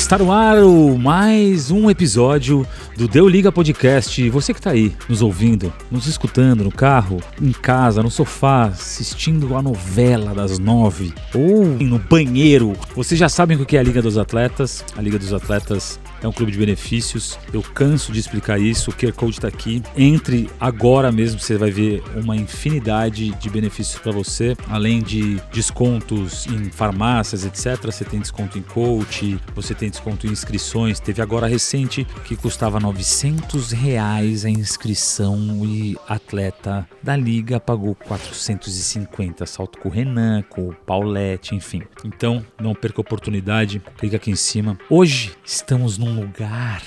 Está no ar mais um episódio do Deu Liga Podcast. Você que está aí nos ouvindo, nos escutando no carro, em casa, no sofá, assistindo a novela das 9 ou no banheiro, vocês já sabem o que é a Liga dos Atletas. A Liga dos Atletas é um clube de benefícios. Eu canso de explicar isso. O QR Code está aqui. Entre agora mesmo, você vai ver uma infinidade de benefícios para você. Além de descontos em farmácias, etc. Você tem desconto em coach, você tem desconto em inscrições. Teve agora recente que custava R$900 a inscrição e atleta da Liga pagou 450. Salto com o Renan, com o Paulette, enfim. Então, não perca a oportunidade. Clica aqui em cima. Hoje estamos num lugar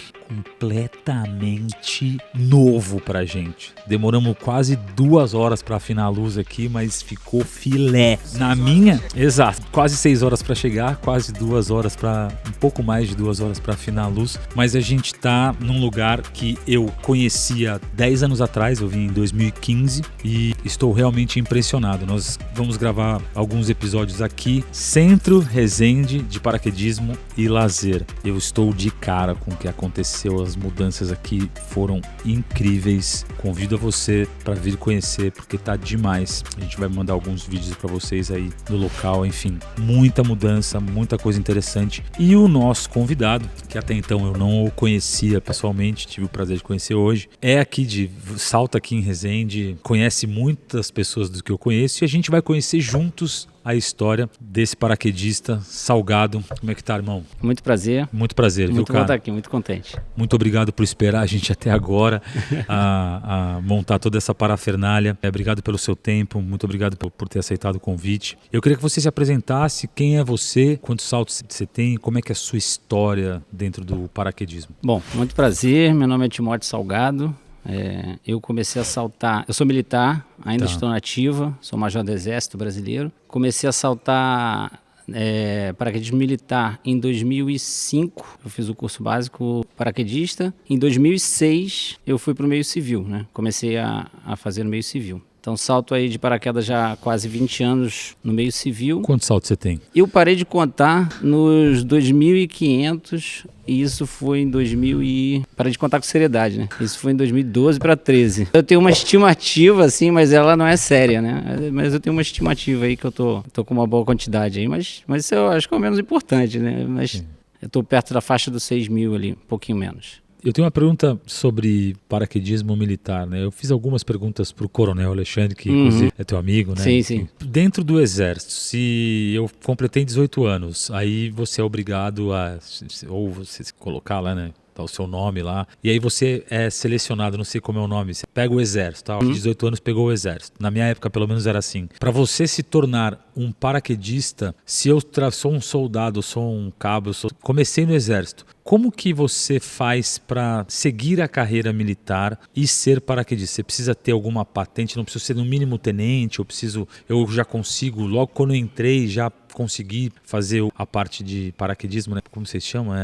completamente novo pra gente. Demoramos quase 2 horas pra afinar a luz aqui, mas ficou filé. Na minha, exato, quase 6 horas pra chegar, quase 2 horas pra, um pouco mais de 2 horas pra afinar a luz, mas a gente tá num lugar que eu conhecia 10 anos atrás, eu vim em 2015 e estou realmente impressionado. Nós vamos gravar alguns episódios aqui, Centro Resende de Paraquedismo e Lazer. Eu estou de cara com o que aconteceu. As mudanças aqui foram incríveis. Convido a você para vir conhecer porque tá demais. A gente vai mandar alguns vídeos para vocês aí do local, enfim, muita mudança, muita coisa interessante. E o nosso convidado, que até então eu não o conhecia pessoalmente, tive o prazer de conhecer hoje, é aqui de Salta aqui em Resende, conhece muitas pessoas do que eu conheço e a gente vai conhecer juntos a história desse paraquedista Salgado. Como é que tá, irmão? Muito prazer. Muito prazer, viu, cara? Muito bom estar aqui, muito contente. Muito obrigado por esperar a gente até agora a montar toda essa parafernália. Obrigado pelo seu tempo, muito obrigado por ter aceitado o convite. Eu queria que você se apresentasse, quem é você, quantos saltos você tem, como é que é a sua história dentro do paraquedismo. Bom, muito prazer, meu nome é Timóteo Salgado. Eu comecei a saltar, eu sou militar, ainda estou na ativa, sou major do Exército Brasileiro. Comecei a saltar paraquedismo militar em 2005, eu fiz o curso básico paraquedista. Em 2006 eu fui para o meio civil, né? Comecei a fazer no meio civil. Então salto aí de paraquedas já há quase 20 anos no meio civil. Quantos saltos você tem? Eu parei de contar nos 2.500 e isso foi em 2000 e... Parei de contar com seriedade, né? Isso foi em 2012 para 13. Eu tenho uma estimativa, assim, mas ela não é séria, né? Mas eu tenho uma estimativa aí que eu tô com uma boa quantidade aí, mas isso eu acho que é o menos importante, né? Mas sim, eu tô perto da faixa dos 6.000 ali, um pouquinho menos. Eu tenho uma pergunta sobre paraquedismo militar, né? Eu fiz algumas perguntas para o Coronel Alexandre, que inclusive é teu amigo, né? Sim, sim. Dentro do Exército, se eu completei 18 anos, aí você é obrigado a, ou você se colocar lá, né? Tá o seu nome lá, e aí você é selecionado, não sei como é o nome, você pega o Exército, tá? Aos 18 anos pegou o Exército. Na minha época, pelo menos, era assim. Para você se tornar um paraquedista, se eu sou um soldado, sou um cabo, comecei no Exército, como que você faz para seguir a carreira militar e ser paraquedista? Você precisa ter alguma patente? Não precisa ser no mínimo tenente? Eu já consigo, logo quando eu entrei, já consegui fazer a parte de paraquedismo, né? Como vocês chamam?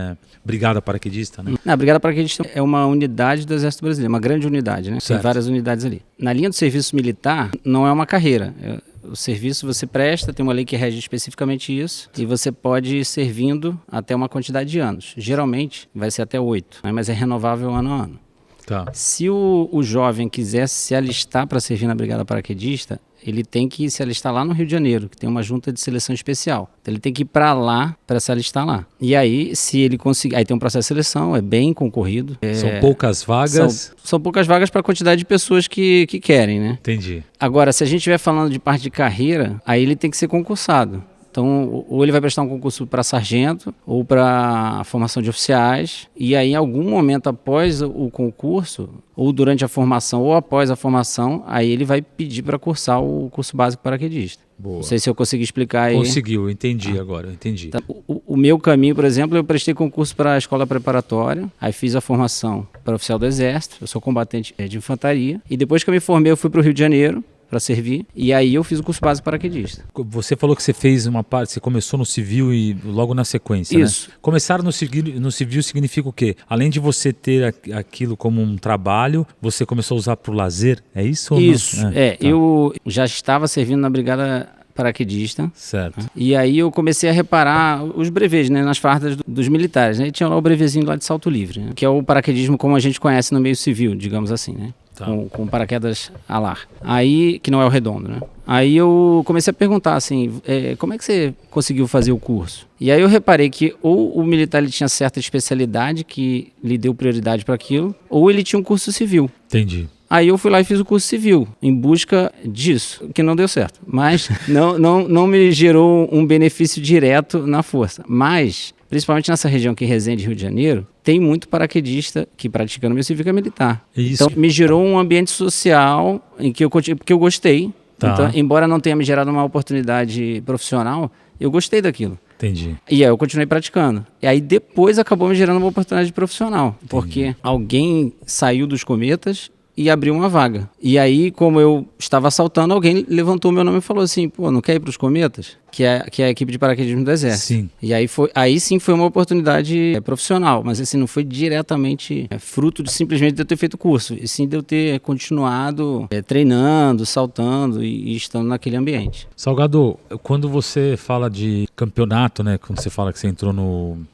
Brigada paraquedista, né? A Brigada Paraquedista é uma unidade do Exército Brasileiro, uma grande unidade, né? Certo. Tem várias unidades ali. Na linha do serviço militar, não é uma carreira. O serviço você presta, tem uma lei que rege especificamente isso, e você pode ir servindo até uma quantidade de anos. Geralmente vai ser até 8, né? Mas é renovável ano a ano. Tá. Se o jovem quiser se alistar para servir na Brigada Paraquedista, ele tem que se alistar lá no Rio de Janeiro, que tem uma junta de seleção especial. Então ele tem que ir para lá para se alistar lá. E aí, se ele conseguir... Aí tem um processo de seleção, é bem concorrido. São poucas vagas? São poucas vagas para a quantidade de pessoas que querem, né? Entendi. Agora, se a gente estiver falando de parte de carreira, aí ele tem que ser concursado. Então, ou ele vai prestar um concurso para sargento ou para formação de oficiais, e aí em algum momento após o concurso, ou durante a formação ou após a formação, aí ele vai pedir para cursar o curso básico paraquedista. Boa. Não sei se eu consegui explicar aí. Conseguiu, eu entendi agora, eu entendi. Então, o meu caminho, por exemplo, eu prestei concurso para a escola preparatória, aí fiz a formação para oficial do Exército, eu sou combatente de infantaria, e depois que eu me formei eu fui para o Rio de Janeiro, para servir, e aí eu fiz o curso básico paraquedista. Você falou que você fez uma parte, você começou no civil e logo na sequência, isso, né? Começar no civil significa o quê? Além de você ter aquilo como um trabalho, você começou a usar para o lazer, é isso? Isso, ou não? tá. Eu já estava servindo na Brigada paraquedista. Certo. E aí eu comecei a reparar os brevês, né, nas fardas dos militares, né? E tinha lá o brevezinho lá de salto livre, né? Que é o paraquedismo como a gente conhece no meio civil, digamos assim, né? Tá. Com paraquedas alar. Aí, que não é o redondo, né? Aí eu comecei a perguntar assim, como é que você conseguiu fazer o curso? E aí eu reparei que ou o militar ele tinha certa especialidade que lhe deu prioridade para aquilo, ou ele tinha um curso civil. Entendi. Aí eu fui lá e fiz o curso civil, em busca disso, que não deu certo. Mas não me gerou um benefício direto na força. Mas, principalmente nessa região aqui, Resende, Rio de Janeiro, tem muito paraquedista que pratica no meio civil militar. Isso. Então, me gerou um ambiente social em que porque eu gostei. Tá. Então, embora não tenha me gerado uma oportunidade profissional, eu gostei daquilo. Entendi. E aí eu continuei praticando. E aí depois acabou me gerando uma oportunidade profissional. Porque alguém saiu dos cometas e abriu uma vaga. E aí, como eu estava saltando, alguém levantou meu nome e falou assim, pô, não quer ir para os cometas? Que é a equipe de paraquedismo do Exército. Sim. E aí sim foi uma oportunidade profissional, mas assim, não foi diretamente fruto de simplesmente de eu ter feito o curso, e sim de eu ter continuado treinando, saltando e estando naquele ambiente. Salgado, quando você fala de campeonato, né? Quando você fala que você entrou no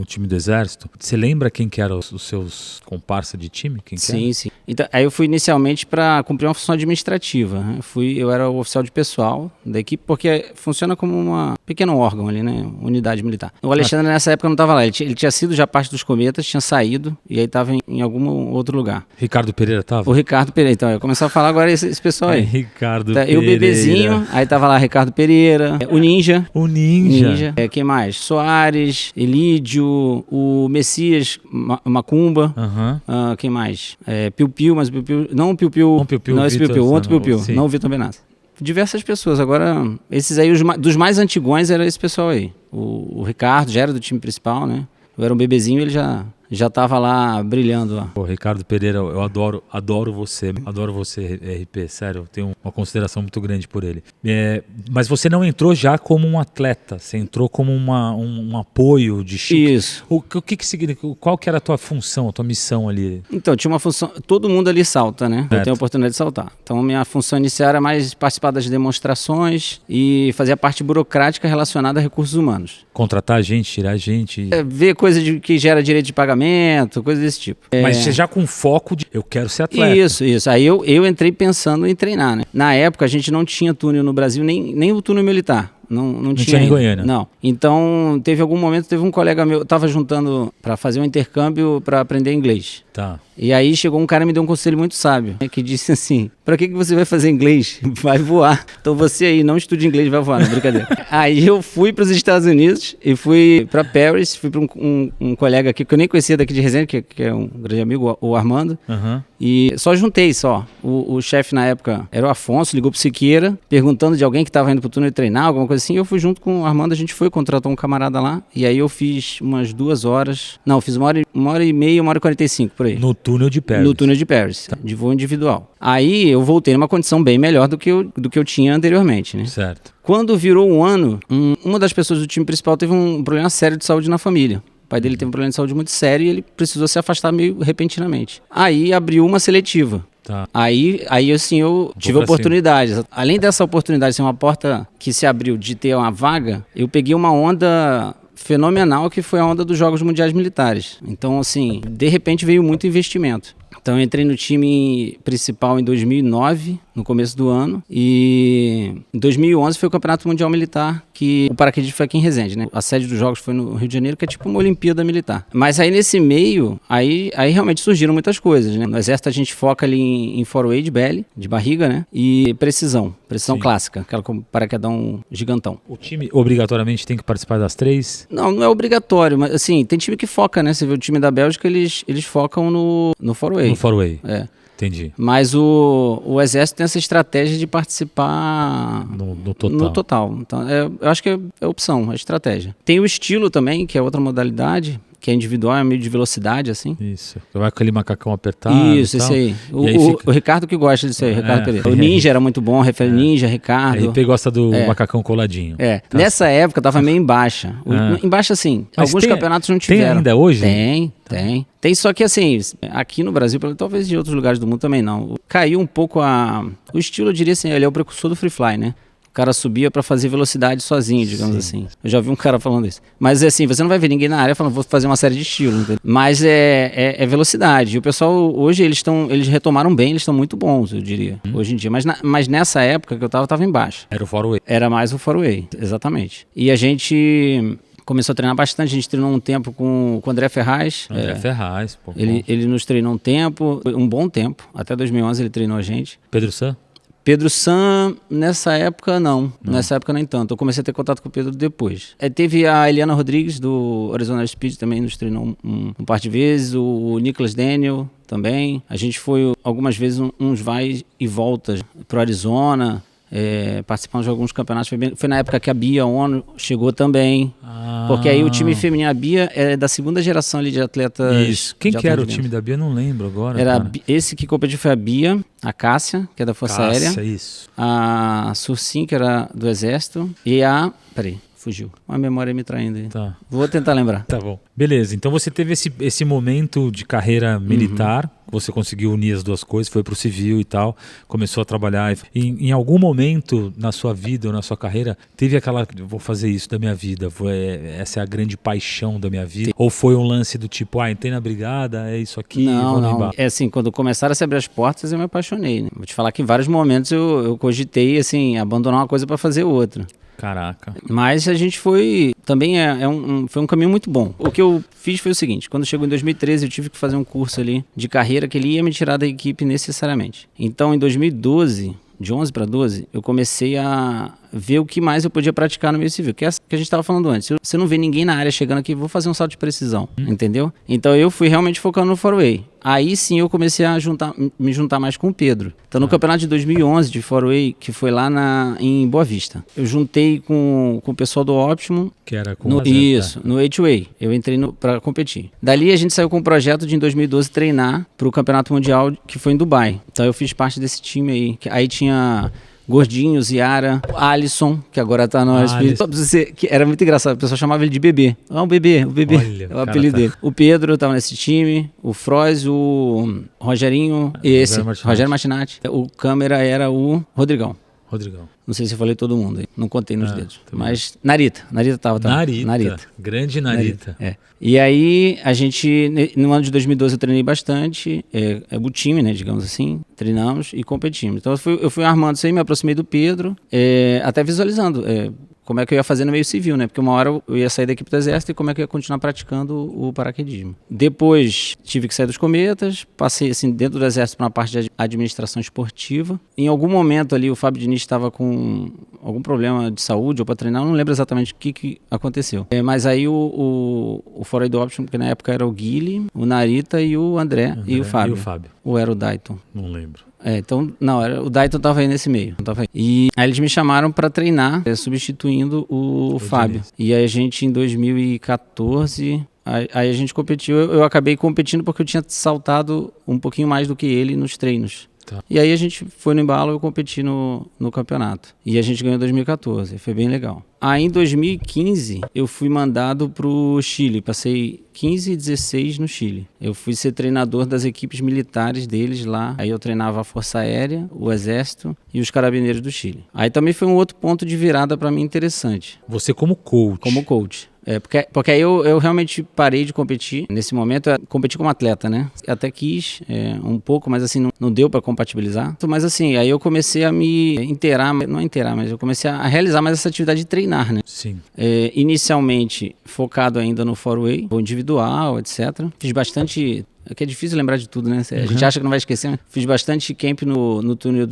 time do Exército, você lembra quem que eram os seus comparsas de time? Quem que Sim, sim. Então, aí eu fui inicialmente para cumprir uma função administrativa, né? Eu era o oficial de pessoal da equipe, porque funciona como um pequeno órgão ali, né? Unidade militar. O Alexandre nessa época não estava lá, ele tinha sido já parte dos cometas, tinha saído e aí estava em algum outro lugar. Ricardo Pereira estava? O Ricardo Pereira, então, eu começar a falar agora esse pessoal aí. Ricardo Eu Pereira. bebezinho, aí tava lá Ricardo Pereira, o Ninja. O Ninja. Quem mais? Soares, Elídio, o Messias Macumba. Quem mais? Piu-Piu, mas Piu-Piu... Não o Piu-Piu. Não esse Piu-Piu, outro Piu-Piu. Não o Vitor Benassi. Diversas pessoas. Agora, esses aí, dos mais antigões, era esse pessoal aí. O Ricardo já era do time principal, né? Eu era um bebezinho, ele já tava lá brilhando lá. Pô, Ricardo Pereira, eu adoro você, RP, sério, eu tenho uma consideração muito grande por ele. Mas você não entrou já como um atleta, você entrou como um apoio de Chico. Isso. O que significa, qual que era a tua função, a tua missão ali? Então, tinha uma função, todo mundo ali salta, né? Eu tenho a oportunidade de saltar. Então, minha função inicial era mais participar das demonstrações e fazer a parte burocrática relacionada a recursos humanos. Contratar gente, tirar gente. Ver coisa que gera direito de pagamento, coisa desse tipo. Mas você já com foco de eu quero ser atleta. Isso. Aí eu entrei pensando em treinar, né? Na época a gente não tinha túnel no Brasil, nem o túnel militar. Não tinha em Goiânia. Não. Então, teve um colega meu, eu tava juntando para fazer um intercâmbio para aprender inglês. Tá. E aí chegou um cara e me deu um conselho muito sábio, que disse assim, pra que você vai fazer inglês? Vai voar. Então você aí não estude inglês, vai voar, não, brincadeira. Aí eu fui para os Estados Unidos e fui para Paris, fui para um colega aqui que eu nem conhecia daqui de Resende, que é um grande amigo, o Armando. E só juntei só. O chefe na época era o Afonso, ligou pro Siqueira, perguntando de alguém que estava indo pro túnel treinar, alguma coisa assim. Eu fui junto com o Armando, a gente foi, contratou um camarada lá. E aí eu fiz umas 2 horas. Não, fiz uma hora e meia, 1h45 por aí. No túnel de Paris. No túnel de Paris, de voo individual. Aí eu voltei numa condição bem melhor do que eu tinha anteriormente, né? Certo. Quando virou um ano, uma das pessoas do time principal teve um problema sério de saúde na família. O pai dele teve um problema de saúde muito sério e ele precisou se afastar meio repentinamente. Aí abriu uma seletiva. Tá. Aí assim, eu tive oportunidades. Além dessa oportunidade ser uma porta que se abriu de ter uma vaga, eu peguei uma onda fenomenal que foi a onda dos Jogos Mundiais Militares. Então, assim, de repente veio muito investimento. Então eu entrei no time principal em 2009, no começo do ano, e em 2011 foi o Campeonato Mundial Militar, que o paraquedismo foi aqui em Resende, né? A sede dos jogos foi no Rio de Janeiro, que é tipo uma Olimpíada Militar. Mas aí nesse meio, aí realmente surgiram muitas coisas, né? No Exército a gente foca ali em forward belly, de barriga, né? E precisão clássica, aquela com paraquedão gigantão. O time obrigatoriamente tem que participar das 3? Não é obrigatório, mas assim, tem time que foca, né? Você vê o time da Bélgica, eles focam no forward. No forward. É. Entendi. Mas o Exército tem essa estratégia de participar no total. Então, eu acho que é opção, é estratégia. Tem o estilo também, que é outra modalidade, que é individual, é meio de velocidade, assim. Isso. Vai com aquele macacão apertado. Isso, esse aí. O Ricardo que gosta disso aí, Ricardo Pereira. O Ninja era muito bom, Ninja, Ricardo. A RP gosta do macacão coladinho. Tá. Nessa época tava meio em baixa. Em baixa, assim, mas alguns campeonatos não tiveram. Tem ainda hoje? Tem, só que assim, aqui no Brasil, talvez em outros lugares do mundo também não. Caiu um pouco o estilo, eu diria assim, ele é o precursor do Free Fly, né? cara subia para fazer velocidade sozinho, digamos assim. Eu já ouvi um cara falando isso. Mas assim, você não vai ver ninguém na área falando, vou fazer uma série de estilo, entendeu? Mas é velocidade. E o pessoal, hoje, eles retomaram bem, eles estão muito bons, eu diria, hoje em dia. Mas nessa época que eu tava embaixo. Era o Faraway. Era mais o Faraway, exatamente. E a gente começou a treinar bastante, a gente treinou um tempo com o André Ferraz. Ferraz, pô. Ele nos treinou um bom tempo, até 2011 ele treinou a gente. Pedro San? Pedro San, nessa época não, nessa época nem tanto, eu comecei a ter contato com o Pedro depois. Teve a Eliana Rodrigues do Arizona Speed também nos treinou um par de vezes, o Nicholas Daniel também. A gente foi algumas vezes uns vai e voltas pro Arizona. Participando de alguns campeonatos, foi na época que a Bia Ono chegou também, porque aí o time feminino, a Bia é da segunda geração ali de atletas. Isso. Quem que era o time da Bia? Eu não lembro agora. Esse que competiu foi a Bia, a Cássia, que é da Força Aérea, isso. a Sursim, que era do Exército, e peraí, fugiu. A memória me traindo aí. Tá. Vou tentar lembrar. Tá bom. Beleza, então você teve esse momento de carreira militar, você conseguiu unir as duas coisas, foi pro civil e tal, começou a trabalhar. Em algum momento na sua vida ou na sua carreira, teve aquela, vou fazer isso da minha vida, essa é a grande paixão da minha vida? Ou foi um lance do tipo, entrei na brigada, é isso aqui, vou não. É assim, quando começaram a se abrir as portas, eu me apaixonei, né? Vou te falar que em vários momentos eu cogitei, assim, abandonar uma coisa para fazer outra. Caraca. Mas a gente foi... Também foi um caminho muito bom. O que eu fiz foi o seguinte, quando chegou em 2013 eu tive que fazer um curso ali de carreira que ele ia me tirar da equipe necessariamente. Então em 2012, de 11 para 12, eu comecei a ver o que mais eu podia praticar no meio civil, que é essa que a gente estava falando antes. Você não vê ninguém na área chegando aqui, vou fazer um salto de precisão, entendeu? Então eu fui realmente focando no Faraway. Aí sim eu comecei a me juntar mais com o Pedro. Então no campeonato de 2011 de Faraway, que foi lá em Boa Vista, eu juntei com o pessoal do Optimum. Que era com no H-Way. Eu entrei para competir. Dali a gente saiu com um projeto de em 2012 treinar para o Campeonato Mundial que foi em Dubai. Então eu fiz parte desse time aí. Aí tinha Gordinho, Ziara, Alisson, que agora tá no Espírito. Que era muito engraçado, o pessoal chamava ele de bebê. O bebê. Olha, é o apelido dele. O Pedro tava nesse time, o Froz, o Rogerinho, Rogério Martinati. O câmera era o Rodrigão. Não sei se eu falei todo mundo aí, não contei nos dedos. Mas Narita tava também. Narita. Grande Narita. E aí, a gente, no ano de 2012 eu treinei bastante, o time, né, digamos assim, treinamos e competimos. Então eu fui armando isso aí, me aproximei do Pedro, até visualizando como é que eu ia fazer no meio civil, né? Porque uma hora eu ia sair da equipe do Exército e como é que eu ia continuar praticando o paraquedismo. Depois tive que sair dos cometas, passei assim dentro do Exército para uma parte de administração esportiva. Em algum momento ali o Fábio Diniz estava com algum problema de saúde ou para treinar, eu não lembro exatamente o que aconteceu. Mas aí o Faraway do Option, que na época era o Guile, o Narita e o André e o Fábio. Ou era o Dayton? Não lembro. Então, não, o Dayton tava aí nesse meio. E aí eles me chamaram para treinar, substituindo o Fábio. Diniz. E aí a gente, em 2014, aí a gente competiu. Eu acabei competindo porque eu tinha saltado um pouquinho mais do que ele nos treinos. Tá. E aí a gente foi no embalo e eu competi no campeonato. E a gente ganhou em 2014, foi bem legal. Aí em 2015 eu fui mandado pro Chile, passei 15 e 16 no Chile. Eu fui ser treinador das equipes militares deles lá. Aí eu treinava a Força Aérea, o Exército e os Carabineiros do Chile. Aí também foi um outro ponto de virada para mim interessante. Você como coach? Como coach. Porque aí eu realmente parei de competir. Nesse momento, eu competi como atleta, né? Eu até quis um pouco, mas assim, não deu para compatibilizar. Mas assim, aí eu comecei a me mas eu comecei a realizar mais essa atividade de treinar, né? Sim. Inicialmente, focado ainda no Faraway, individual, etc. Fiz bastante... É que é difícil lembrar de tudo, né? A gente acha que não vai esquecer, mas fiz bastante camp no túnel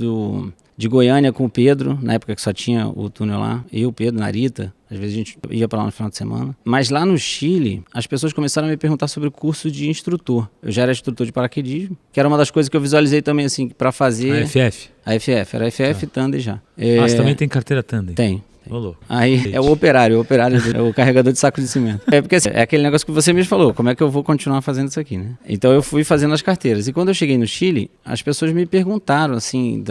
de Goiânia com o Pedro, na época que só tinha o túnel lá. Eu, Pedro, Narita. Às vezes a gente ia para lá no final de semana. Mas lá no Chile, as pessoas começaram a me perguntar sobre o curso de instrutor. Eu já era instrutor de paraquedismo, que era uma das coisas que eu visualizei também, assim, para fazer... A FF? A FF, era a FF Thunder já. Você também tem carteira Thunder? Tem. Aí é o operário é o carregador de saco de cimento. Porque assim, é aquele negócio que você mesmo falou, como é que eu vou continuar fazendo isso aqui, né? Então eu fui fazendo as carteiras. E quando eu cheguei no Chile, as pessoas me perguntaram assim,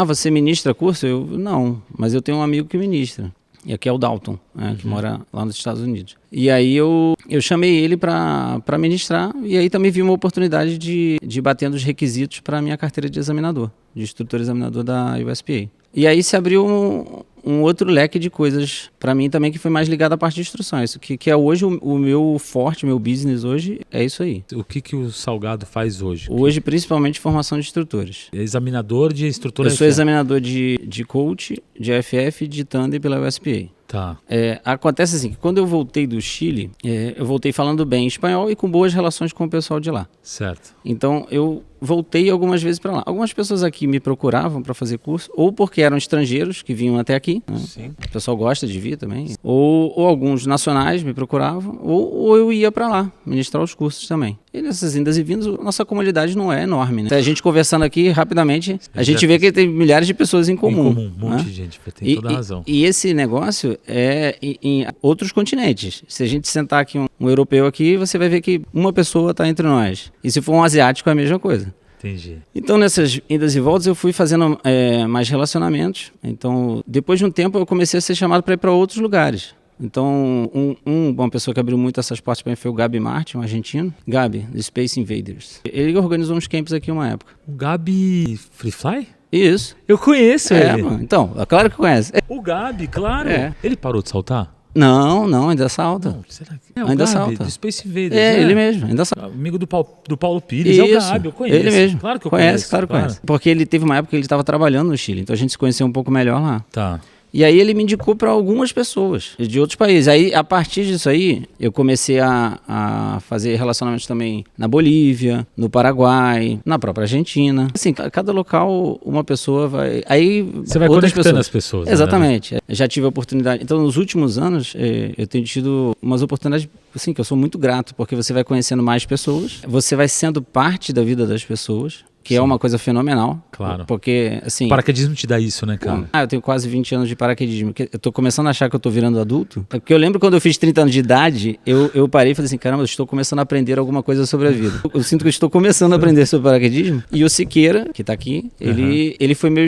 você ministra curso? Não, mas eu tenho um amigo que ministra. e aqui é o Dalton, né, que mora lá nos Estados Unidos. E aí eu chamei ele para ministrar, e aí também vi uma oportunidade de bater nos requisitos para a minha carteira de examinador, de instrutor examinador da USPA. E aí se abriu um outro leque de coisas para mim também, que foi mais ligado à parte de instruções, que é hoje o meu forte, meu business hoje é isso aí. O que o Salgado faz hoje? Hoje, principalmente, formação de instrutores. É examinador de instrutor Eu AFF. sou examinador de coach, de AFF e de tandem pela USPA. Tá. Acontece assim, que quando eu voltei do Chile, eu voltei falando bem espanhol e com boas relações com o pessoal de lá. Certo. Então, eu voltei algumas vezes para lá. Algumas pessoas aqui me procuravam para fazer curso, ou porque eram estrangeiros que vinham até aqui, né? Sim. O pessoal gosta de vir também. Ou alguns nacionais me procuravam, ou eu ia para lá ministrar os cursos também. E nessas indas e vindas, nossa comunidade não é enorme, né? A gente conversando aqui rapidamente, a gente vê que tem milhares de pessoas em comum. Um monte de gente, tem toda a razão. E esse negócio é em outros continentes. Se a gente sentar aqui um europeu aqui, você vai ver que uma pessoa está entre nós. E se for um asiático, é a mesma coisa. Entendi. Então, nessas idas e voltas, eu fui fazendo mais relacionamentos. Então, depois de um tempo, eu comecei a ser chamado para ir para outros lugares. Então, uma pessoa que abriu muito essas portas para mim foi o Gabi Martin, um argentino. Gabi, do Space Invaders. Ele organizou uns camps aqui uma época. O Gabi Free Fly? Isso. Eu conheço ele. Mano. Então, é claro que conhece. O Gabi, claro. É. Ele parou de saltar? Não, ainda salta. Não, será que... o ainda Gabi, salta. do Space Invaders. Ele mesmo, ainda salta. Amigo do Paulo Pires, Isso, é o Gabi, eu conheço. Ele mesmo. Claro que eu conheço. conheço. Conhece. Porque ele teve uma época que ele estava trabalhando no Chile, então a gente se conheceu um pouco melhor lá. Tá. E aí ele me indicou para algumas pessoas de outros países. Aí, a partir disso aí, eu comecei a fazer relacionamentos também na Bolívia, no Paraguai, na própria Argentina. Assim, cada local uma pessoa vai... Aí você vai conectando as pessoas. Exatamente. Né? Já tive a oportunidade... Então, nos últimos anos, eu tenho tido umas oportunidades, assim, que eu sou muito grato, porque você vai conhecendo mais pessoas, você vai sendo parte da vida das pessoas, que é uma coisa fenomenal. Claro. Porque, assim... O paraquedismo te dá isso, né, cara? Eu tenho quase 20 anos de paraquedismo. Eu tô começando a achar que eu tô virando adulto. Porque eu lembro quando eu fiz 30 anos de idade, eu parei e falei assim, caramba, eu estou começando a aprender alguma coisa sobre a vida. Eu sinto que eu estou começando a aprender sobre paraquedismo. E o Siqueira, que tá aqui, ele foi meu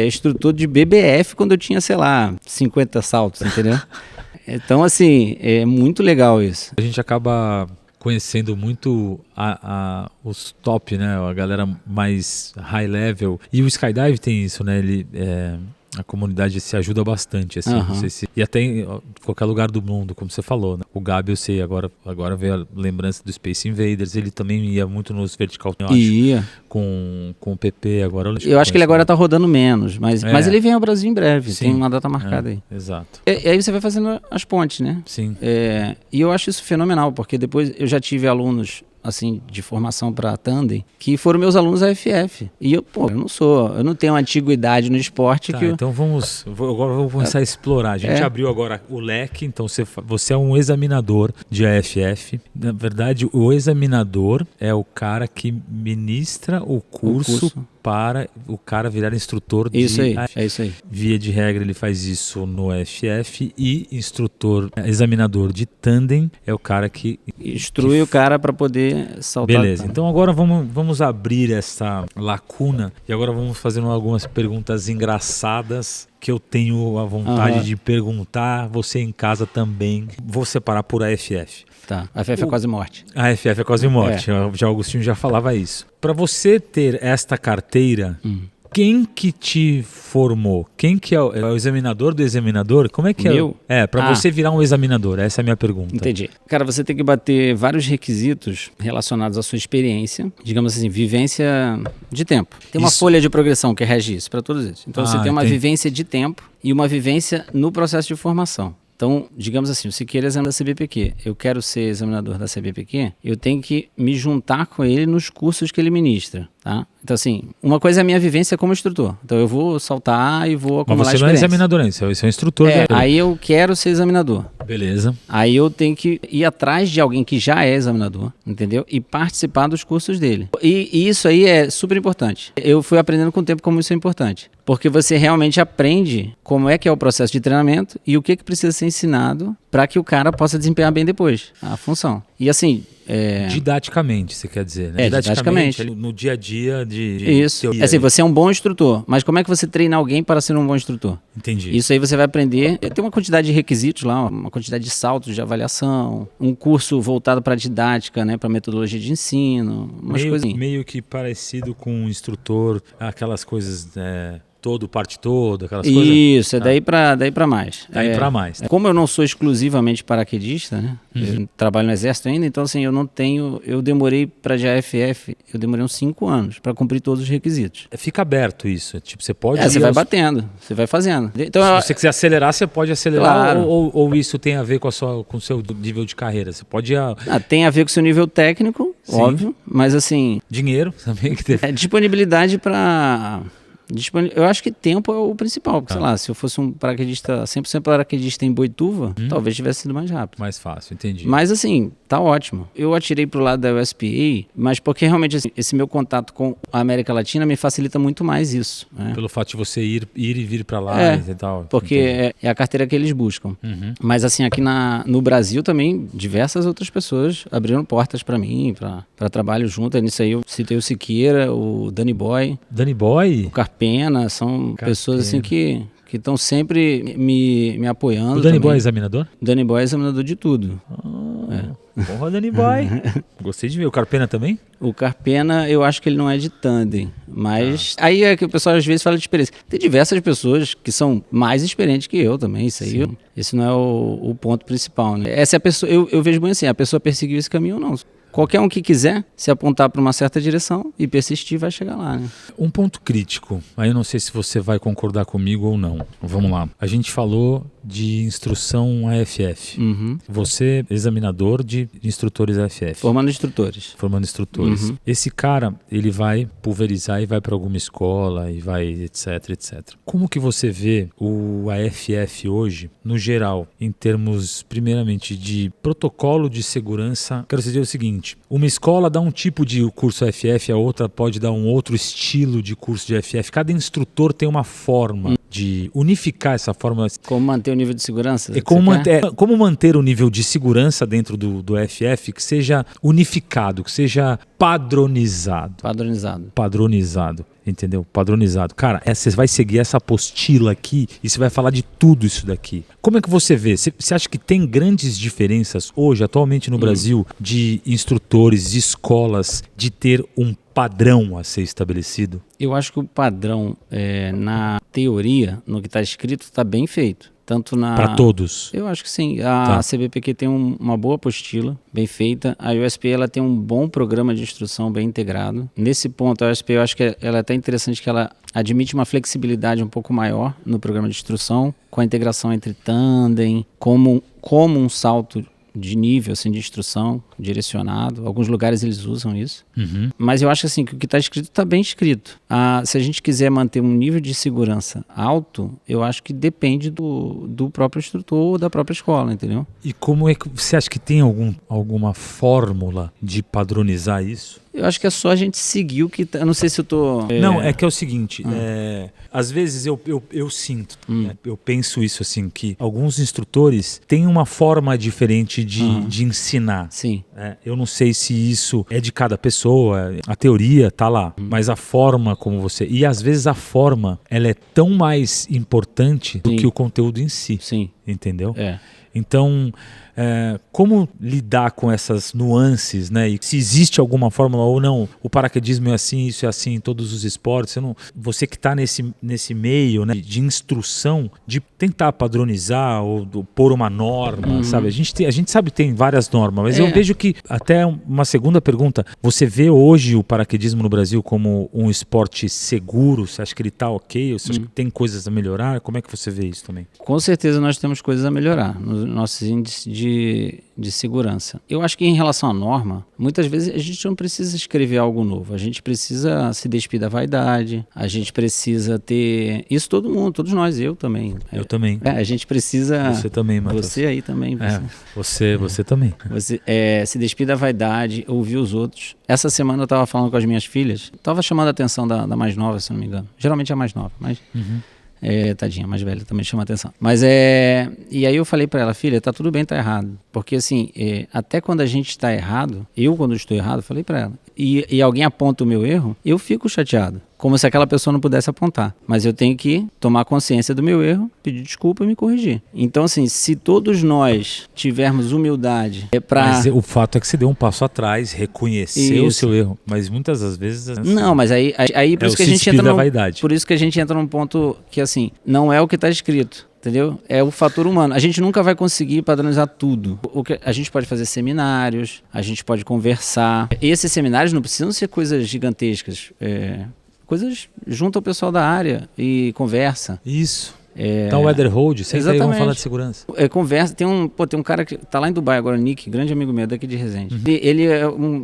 instrutor de BBF quando eu tinha, sei lá, 50 saltos, entendeu? Então, assim, é muito legal isso. A gente acaba conhecendo muito os top, né? A galera mais high level. E o Skydive tem isso, né? A comunidade se ajuda bastante, assim. Não sei se, e até em qualquer lugar do mundo, como você falou, né? O Gabi, eu sei, agora veio a lembrança do Space Invaders. Ele também ia muito nos Vertical, eu acho, com o PP agora. Eu acho que ele agora tá rodando menos, mas ele vem ao Brasil em breve. Sim, tem uma data marcada aí. Exato. E aí você vai fazendo as pontes, né? Sim. E eu acho isso fenomenal, porque depois eu já tive alunos assim, de formação para tandem, que foram meus alunos AFF. E eu não tenho uma antiguidade no esporte. Então agora vamos começar a explorar. A gente abriu agora o leque, então você é um examinador de AFF. Na verdade, o examinador é o cara que ministra o curso para o cara virar instrutor de... Isso aí, é isso aí. Via de regra, ele faz isso no AFF, e examinador de tandem é o cara que... Instrui o cara para poder saltar. Beleza, então agora vamos abrir essa lacuna e agora vamos fazer algumas perguntas engraçadas que eu tenho a vontade de perguntar, você em casa também. Vou separar por AFF. Tá, a AFF é quase morte. A AFF é quase morte, já o Augustinho já falava isso. Para você ter esta carteira, quem que te formou? Quem que é o examinador do examinador? Como é que para você virar um examinador? Essa é a minha pergunta. Entendi. Cara, você tem que bater vários requisitos relacionados à sua experiência, digamos assim, vivência de tempo. Tem uma folha de progressão que rege isso para todos eles. Então você tem uma vivência de tempo e uma vivência no processo de formação. Então, digamos assim, se queira examinar da CBPq, eu quero ser examinador da CBPq, eu tenho que me juntar com ele nos cursos que ele ministra, tá? Então, assim, uma coisa é a minha vivência como instrutor. Então, eu vou saltar e vou acumular experiência. Mas você não é examinador ainda, você é um instrutor. Aí eu quero ser examinador. Beleza. Aí eu tenho que ir atrás de alguém que já é examinador, entendeu? E participar dos cursos dele. E isso aí é super importante. Eu fui aprendendo com o tempo como isso é importante. Porque você realmente aprende como é que é o processo de treinamento e o que precisa ser ensinado para que o cara possa desempenhar bem depois a função. E assim, Didaticamente, você quer dizer, né? Didaticamente. No dia a dia de Isso. teoria. Assim, você é um bom instrutor, mas como é que você treina alguém para ser um bom instrutor? Entendi. Isso aí você vai aprender. Tem uma quantidade de requisitos lá, uma quantidade de saltos de avaliação, um curso voltado para didática, né, para metodologia de ensino, umas coisinhas. Meio que parecido com um instrutor, aquelas coisas... todo, parte todo, aquelas coisas. Isso, daí para mais. Daí para mais. Como eu não sou exclusivamente paraquedista, né? Eu trabalho no Exército ainda, então assim, eu demorei para a AFF, eu demorei uns 5 anos para cumprir todos os requisitos. Fica aberto isso, tipo, você pode... Você vai batendo, você vai fazendo. Então, se você quiser acelerar, você pode acelerar, claro. ou isso tem a ver com o seu nível de carreira? Você pode... tem a ver com o seu nível técnico, sim, óbvio, mas assim... Dinheiro também. Que tem... disponibilidade para... Eu acho que tempo é o principal, porque sei lá, se eu fosse um paraquedista, 100% paraquedista em Boituva, talvez tivesse sido mais rápido. Mais fácil, entendi. Mas assim, tá ótimo. Eu atirei pro lado da USPA, mas porque realmente assim, esse meu contato com a América Latina me facilita muito mais isso. Né? Pelo fato de você ir e vir para lá e tal. Porque é a carteira que eles buscam. Mas assim, aqui no Brasil também, diversas outras pessoas abriram portas para mim, para trabalho junto. Nisso aí eu citei o Siqueira, o Danny Boy. Danny Boy? O Carpena, são pessoas assim que estão sempre me apoiando. O Danny Boy é examinador? O Danny Boy é examinador de tudo. Porra, Danny Boy. Gostei de ver. O Carpena também? O Carpena, eu acho que ele não é de tandem, mas aí é que o pessoal às vezes fala de experiência. Tem diversas pessoas que são mais experientes que eu também, isso aí, esse não é o ponto principal, né? Essa é a pessoa, eu vejo bem assim, a pessoa perseguiu esse caminho ou não. Qualquer um que quiser se apontar para uma certa direção e persistir vai chegar lá, né? Um ponto crítico, aí eu não sei se você vai concordar comigo ou não. Vamos lá. A gente falou de instrução AFF. Você é examinador de instrutores AFF. Formando instrutores. Esse cara, ele vai pulverizar e vai para alguma escola e vai etc, etc. Como que você vê o AFF hoje, no geral, em termos, primeiramente, de protocolo de segurança? Quero dizer o seguinte, uma escola dá um tipo de curso AFF, a outra pode dar um outro estilo de curso de AFF. Cada instrutor tem uma forma de unificar essa forma. Como manter o nível de segurança? Como manter o nível de segurança dentro do AFF que seja unificado, que seja padronizado. Padronizado. Entendeu? Padronizado. Cara, você vai seguir essa apostila aqui e você vai falar de tudo isso daqui. Como é que você vê? Você acha que tem grandes diferenças hoje, atualmente no Brasil, de instrutores, de escolas, de ter um padrão a ser estabelecido? Eu acho que o padrão, na teoria, no que está escrito, está bem feito. Para todos? Eu acho que sim. A CBPq tem uma boa apostila, bem feita. A USP ela tem um bom programa de instrução bem integrado. Nesse ponto, a USP eu acho que ela é até interessante que ela admite uma flexibilidade um pouco maior no programa de instrução, com a integração entre tandem, como um salto de nível assim, de instrução direcionado. Alguns lugares eles usam isso. Mas eu acho assim, que o que está escrito está bem escrito. Se a gente quiser manter um nível de segurança alto, eu acho que depende do próprio instrutor ou da própria escola, entendeu? E como é que você acha que tem alguma fórmula de padronizar isso? Eu acho que é só a gente seguir o que tá. Eu não sei se eu tô... Não, é que é o seguinte, às vezes eu sinto, eu penso isso assim, que alguns instrutores têm uma forma diferente de ensinar. Sim. Eu não sei se isso é de cada pessoa, a teoria tá lá, mas a forma como você... E às vezes a forma, ela é tão mais importante do que o conteúdo em si. Sim. Entendeu? Então... como lidar com essas nuances, né? E se existe alguma fórmula ou não, o paraquedismo é assim, isso é assim em todos os esportes. Você que está nesse meio, né, de instrução, de tentar padronizar ou pôr uma norma, sabe? A gente sabe que tem várias normas, mas eu vejo que, até uma segunda pergunta, você vê hoje o paraquedismo no Brasil como um esporte seguro? Você acha que ele está ok? Você acha que tem coisas a melhorar? Como é que você vê isso também? Com certeza nós temos coisas a melhorar nos nossos índices de segurança. Eu acho que em relação à norma, muitas vezes a gente não precisa escrever algo novo, a gente precisa se despir da vaidade, a gente precisa ter... Isso todo mundo, todos nós, eu também. Eu também. A gente precisa... Você também, Matheus. Você aí também. Você também. Você se despir da vaidade, ouvir os outros. Essa semana eu estava falando com as minhas filhas, estava chamando a atenção da mais nova, se não me engano. Geralmente é a mais nova, mas... Tadinha, mais velha, também chama atenção. E aí eu falei pra ela, filha, tá tudo bem, tá errado. Porque assim, até quando a gente tá errado, quando estou errado, falei pra ela, e alguém aponta o meu erro, eu fico chateado. Como se aquela pessoa não pudesse apontar. Mas eu tenho que tomar consciência do meu erro, pedir desculpa e me corrigir. Então, assim, se todos nós tivermos humildade Mas o fato é que você deu um passo atrás, reconheceu o seu erro. Mas muitas das vezes... Assim, não, mas aí por isso que a gente entra vaidade. Por isso que a gente entra num ponto que, assim, não é o que está escrito. Entendeu? É o fator humano. A gente nunca vai conseguir padronizar tudo. A gente pode fazer seminários, a gente pode conversar. E esses seminários não precisam ser coisas gigantescas. Coisas junto ao pessoal da área e conversa. Isso. Então, o Weatherhold, senta aí, vamos falar de segurança. Conversa, tem um cara que tá lá em Dubai agora, o Nick, grande amigo meu, daqui de Resende. Ele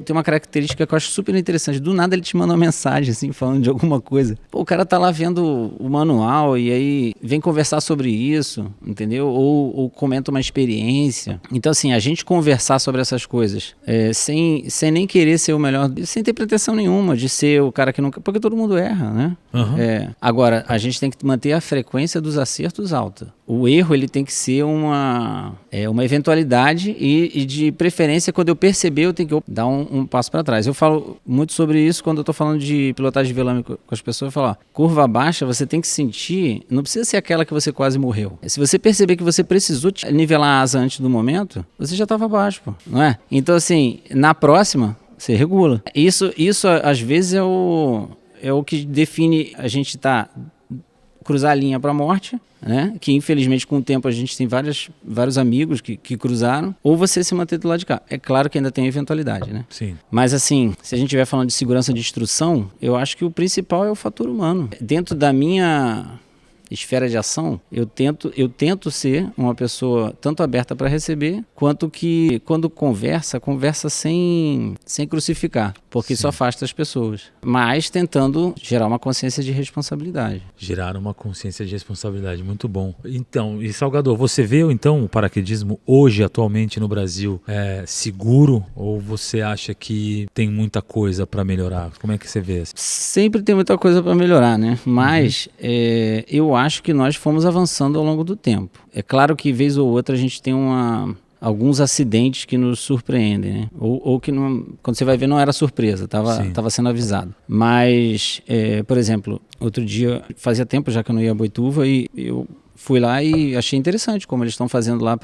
tem uma característica que eu acho super interessante. Do nada ele te manda uma mensagem, assim, falando de alguma coisa. O cara tá lá vendo o manual e aí vem conversar sobre isso, entendeu? Ou comenta uma experiência. Então, assim, a gente conversar sobre essas coisas, sem nem querer ser o melhor, sem ter pretensão nenhuma de ser o cara que nunca... Porque todo mundo erra, né? Agora, a gente tem que manter a frequência dos acertos alta. O erro ele tem que ser uma eventualidade e de preferência quando eu perceber eu tenho que dar um passo para trás. Eu falo muito sobre isso quando eu estou falando de pilotagem de velame com as pessoas. Eu falo, ó, curva baixa você tem que sentir, não precisa ser aquela que você quase morreu. Se você perceber que você precisou nivelar a asa antes do momento, você já estava abaixo, pô, não é? Então assim, na próxima você regula. Isso às vezes é o que define a gente cruzar a linha para a morte, né? Que infelizmente com o tempo a gente tem vários amigos que cruzaram, ou você se manter do lado de cá. É claro que ainda tem eventualidade, né? Sim. Mas assim, se a gente estiver falando de segurança de instrução, eu acho que o principal é o fator humano. Dentro da minha esfera de ação, eu tento ser uma pessoa tanto aberta para receber, quanto que quando conversa sem crucificar, porque isso afasta as pessoas, mas tentando gerar uma consciência de responsabilidade. Gerar uma consciência de responsabilidade, muito bom. Então, e Salgador, você vê então o paraquedismo hoje, atualmente no Brasil, seguro, ou você acha que tem muita coisa para melhorar? Como é que você vê? Sempre tem muita coisa para melhorar, né? Mas eu acho que nós fomos avançando ao longo do tempo. É claro que vez ou outra a gente tem alguns acidentes que nos surpreendem, né? Ou que não, quando você vai ver não era surpresa, estava sendo avisado. Mas, por exemplo, outro dia, fazia tempo já que eu não ia a Boituva e eu fui lá e achei interessante como eles estão fazendo lá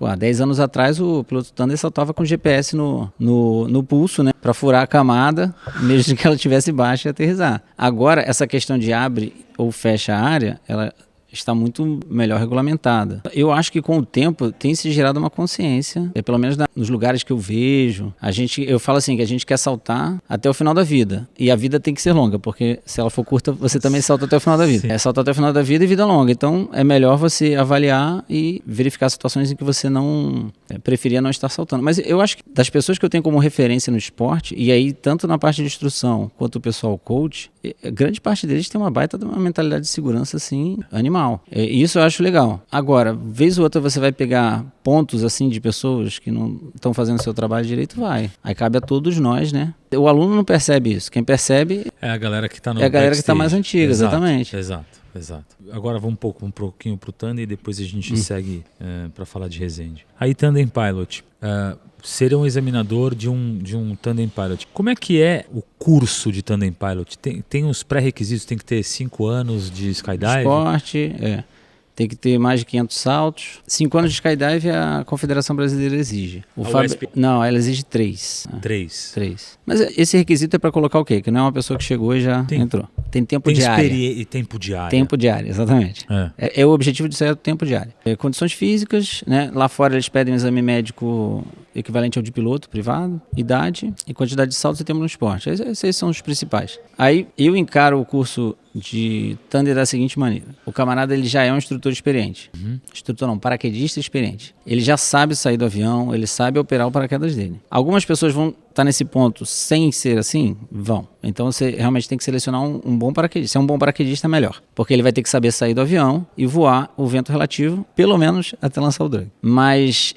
há 10 anos atrás o piloto Thunder só estava com GPS no pulso, né? Para furar a camada, mesmo que ela estivesse baixa e aterrissar. Agora, essa questão de abre ou fecha a área, ela está muito melhor regulamentada. Eu acho que com o tempo tem se gerado uma consciência, pelo menos nos lugares que eu vejo. Eu falo assim, que a gente quer saltar até o final da vida. E a vida tem que ser longa, porque se ela for curta, você também salta até o final da vida. Salta até o final da vida e vida longa. Então é melhor você avaliar e verificar situações em que você não preferia não estar saltando. Mas eu acho que das pessoas que eu tenho como referência no esporte, e aí tanto na parte de instrução quanto o pessoal coach, grande parte deles tem uma baita de uma mentalidade de segurança assim, animal. Isso eu acho legal. Agora, vez ou outra você vai pegar pontos assim de pessoas que não estão fazendo o seu trabalho direito, vai. Aí cabe a todos nós, né? O aluno não percebe isso. Quem percebe é a galera que está no é a galera que está mais antiga, exatamente. Exato. Agora vamos um pouquinho pro Tandem e depois a gente segue para falar de Resende. Aí Tandem Pilot, ser um examinador de um Tandem Pilot. Como é que é o curso de Tandem Pilot? Tem uns pré-requisitos, tem que ter 5 anos de skydive? Esporte, tem que ter mais de 500 saltos. 5 anos de skydive a Confederação Brasileira exige. Não, ela exige 3. 3. Mas esse requisito é para colocar o quê? Que não é uma pessoa que chegou e já entrou. Tem tempo diário. E tempo diário. Tempo diário, exatamente. É o objetivo disso, é o tempo diário. Condições físicas, né? Lá fora eles pedem um exame médico equivalente ao de piloto privado, idade e quantidade de saltos e tempo no esporte. Esses são os principais. Aí eu encaro o curso de Thunder da seguinte maneira: o camarada ele já é um instrutor experiente. Instrutor não, paraquedista experiente. Ele já sabe sair do avião, ele sabe operar o paraquedas dele. Algumas pessoas vão estar nesse ponto sem ser assim? Vão. Então você realmente tem que selecionar um bom paraquedista. Se é um bom paraquedista, melhor. Porque ele vai ter que saber sair do avião e voar o vento relativo, pelo menos até lançar o drag. Mas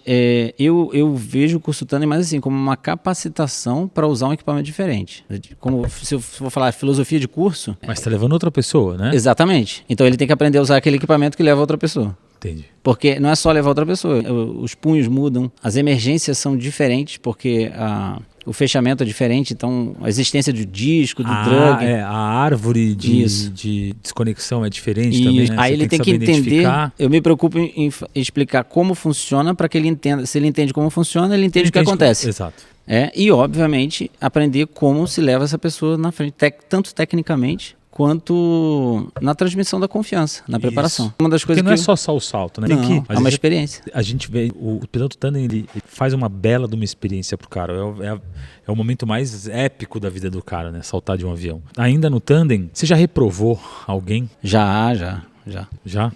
eu vejo o curso Thunder mais assim, como uma capacitação para usar um equipamento diferente. Como se eu for falar filosofia de curso... Mas está levando outra pessoa, né? Exatamente. Então ele tem que aprender a usar aquele equipamento que leva outra pessoa. Entendi. Porque não é só levar outra pessoa, os punhos mudam, as emergências são diferentes, porque o fechamento é diferente, então a existência do disco, do drug... a árvore de desconexão é diferente também, né? Aí ele tem que entender, identificar. eu me preocupo em explicar como funciona para que ele entenda, se ele entende como funciona, ele entende o que acontece. Exato. E obviamente aprender como se leva essa pessoa na frente, tanto tecnicamente quanto na transmissão da confiança, na preparação. Isso. Uma das coisas Porque não é só o salto, né? Não, é uma experiência. A gente vê, o piloto tandem, ele faz uma bela de uma experiência pro cara. É o momento mais épico da vida do cara, né? Saltar de um avião. Ainda no tandem, você já reprovou alguém? Já.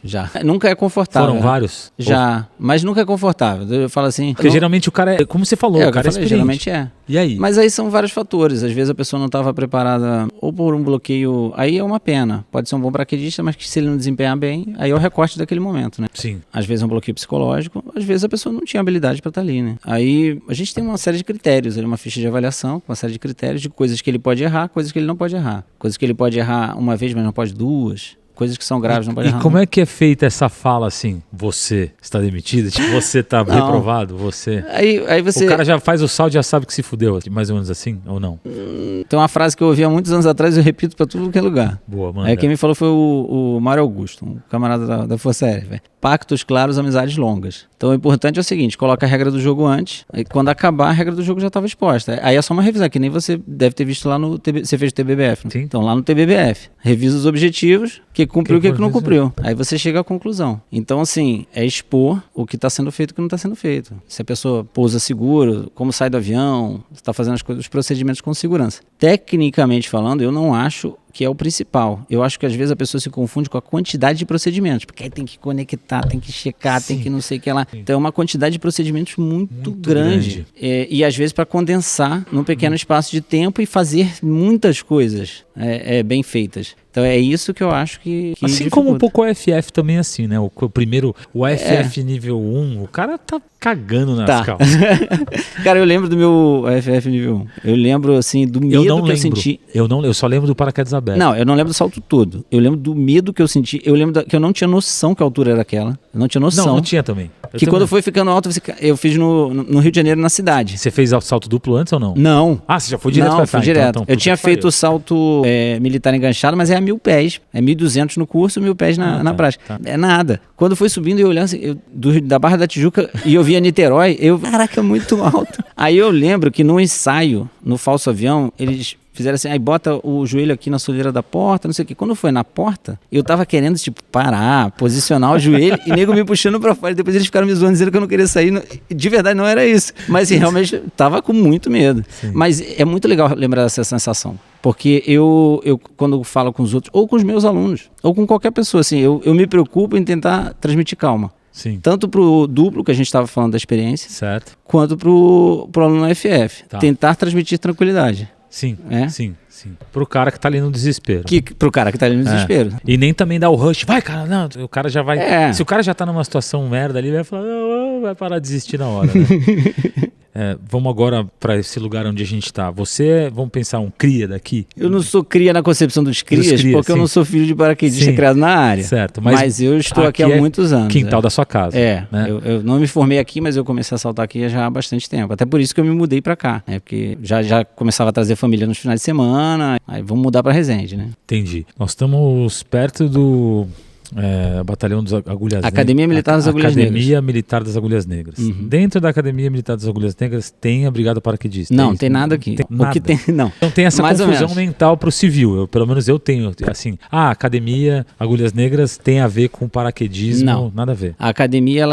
Já? Nunca é confortável. Foram vários? Já, mas nunca é confortável. Eu falo assim... Porque geralmente o cara é, como você falou, o cara é experiente. Geralmente é. E aí? Mas aí são vários fatores. Às vezes a pessoa não estava preparada ou por um bloqueio... Aí é uma pena. Pode ser um bom paraquedista, mas que se ele não desempenhar bem, aí é o recorte daquele momento, né? Sim. Às vezes é um bloqueio psicológico, às vezes a pessoa não tinha habilidade para estar ali, né? Aí a gente tem uma série de critérios, uma ficha de avaliação, uma série de critérios de coisas que ele pode errar, coisas que ele não pode errar. Coisas que ele pode errar uma vez, mas não pode duas. Coisas que são graves, não pode errar. E como é que é feita essa fala assim? Você está demitido? Tipo, você está reprovado? Você... Aí você... O cara já faz o saldo e já sabe que se fudeu, mais ou menos assim, ou não? Tem uma frase que eu ouvi há muitos anos atrás e eu repito para tudo que é lugar. Boa, mano. Quem me falou foi o Mário Augusto, um camarada da Força Aérea. Pactos claros, amizades longas. Então o importante é o seguinte, coloca a regra do jogo antes, aí quando acabar a regra do jogo já estava exposta. Aí é só uma revisão, que nem você deve ter visto lá no você fez o TBBF, né? Sim. Então lá no TBBF, revisa os objetivos, que cumpriu, o que não cumpriu. Aí você chega à conclusão. Então assim, é expor o que está sendo feito e o que não está sendo feito. Se a pessoa pousa seguro, como sai do avião, está fazendo os procedimentos com segurança. Tecnicamente falando, eu não acho que é o principal. Eu acho que às vezes a pessoa se confunde com a quantidade de procedimentos, porque aí tem que conectar, tem que checar, tem que não sei o que lá. Então é uma quantidade de procedimentos muito grande. E às vezes para condensar num pequeno espaço de tempo e fazer muitas coisas bem feitas. Então é isso que eu acho que assim dificulta. Como um pouco o AFF também é assim, né? O AFF nível 1, o cara tá cagando nas calças. Cara, eu lembro do meu AFF nível 1. Eu lembro, assim, do medo eu senti. Eu só lembro do paraquedas aberto. Não, eu não lembro do salto todo. Eu lembro do medo que eu senti. Eu lembro que eu não tinha noção que a altura era aquela. Eu não tinha noção. Não tinha também. Quando foi ficando alto, eu fiz no Rio de Janeiro, na cidade. Você fez salto duplo antes ou não? Não. Ah, você já foi direto pra fui direto. Eu tinha feito o salto militar enganchado, mas é a 1.000 pés. É 1.200 no curso, 1.000 pés na prática. Tá. É nada. Quando foi subindo, eu olhando assim, da Barra da Tijuca e eu via Niterói, caraca, muito alto. Aí eu lembro que no ensaio, no falso avião, eles fizeram assim, aí bota o joelho aqui na soleira da porta, não sei o que. Quando foi na porta, eu tava querendo, parar, posicionar o joelho e nego me puxando pra fora. Depois eles ficaram me zoando, dizendo que eu não queria sair. De verdade, não era isso. Mas realmente, tava com muito medo. Sim. Mas é muito legal lembrar dessa sensação. Porque eu quando falo com os outros, ou com os meus alunos, ou com qualquer pessoa, assim, eu me preocupo em tentar transmitir calma. Sim. Tanto pro duplo, que a gente estava falando da experiência, certo, quanto pro aluno FF. Tá. Tentar transmitir tranquilidade. Sim, sim. Pro cara que tá ali no desespero. Pro cara que tá ali no desespero. E nem também dá o rush. Vai, cara, não. O cara já vai... Se o cara já tá numa situação merda ali, vai falar... Não, vai parar de desistir na hora, né? Vamos agora para esse lugar onde a gente está. Vamos pensar, um cria daqui? Eu não sou cria na concepção dos crias, porque sim. Eu não sou filho de paraquedista criado na área. Certo. Mas eu estou aqui há muitos anos. Quintal da sua casa. Né? Eu não me formei aqui, mas eu comecei a saltar aqui já há bastante tempo. Até por isso que eu me mudei para cá. Porque já começava a trazer família nos finais de semana. Aí vamos mudar para Resende, né? Entendi. Nós estamos perto do... Batalhão das Agulhas Negras. Academia Militar das Agulhas Negras. Academia Militar das Agulhas Negras. Uhum. Dentro da Academia Militar das Agulhas Negras tem a Brigada Paraquedista. Não, tem nada aqui. Nada. O que tem, não. Então tem essa confusão mental pro civil. Pelo menos eu tenho, assim, a Academia Agulhas Negras tem a ver com paraquedismo, não, nada a ver. A academia,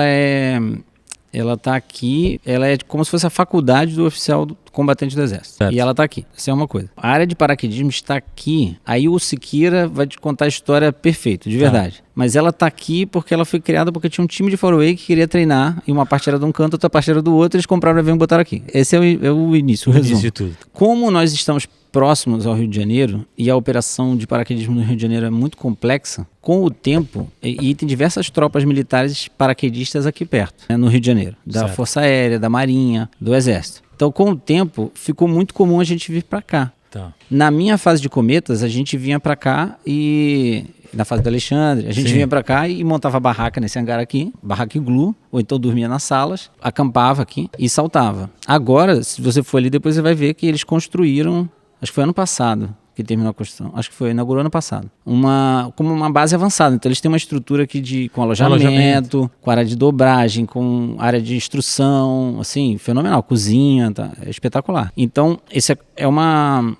ela está aqui, ela é como se fosse a faculdade do oficial combatente do Exército. Certo. E ela está aqui. Isso é uma coisa. A área de paraquedismo está aqui. Aí o Siqueira vai te contar a história perfeita, de verdade. Mas ela está aqui porque ela foi criada porque tinha um time de faraway que queria treinar e uma parte era de um canto, outra parte era do outro, eles compraram o avião e botaram aqui. Esse é o início, o resumo. Início de tudo. Como nós estamos próximos ao Rio de Janeiro e a operação de paraquedismo no Rio de Janeiro é muito complexa, com o tempo, e tem diversas tropas militares paraquedistas aqui perto, né, no Rio de Janeiro, da Força Aérea, da Marinha, do Exército. Então, com o tempo, ficou muito comum a gente vir para cá. Tá. Na minha fase de cometas, a gente vinha para cá e... Na fase do Alexandre, a gente vinha para cá e montava barraca nesse hangar aqui, barraca iglu, ou então dormia nas salas, acampava aqui e saltava. Agora, se você for ali, depois você vai ver que eles construíram, acho que foi ano passado que terminou a construção, acho que foi, inaugurou ano passado, como uma base avançada. Então eles têm uma estrutura aqui com alojamento, com área de dobragem, com área de instrução, assim, fenomenal, cozinha, tá, é espetacular. Então, esse é uma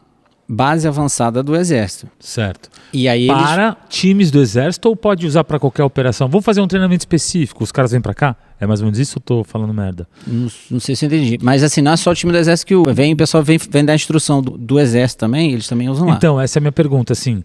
base avançada do Exército. Certo. E aí para times do Exército ou pode usar para qualquer operação? Vamos fazer um treinamento específico, os caras vêm para cá? É mais ou menos isso ou tô falando merda? Não sei se eu entendi. Mas assim, não é só o time do Exército que o pessoal vem dar instrução do Exército também, eles também usam lá. Então, essa é a minha pergunta, assim.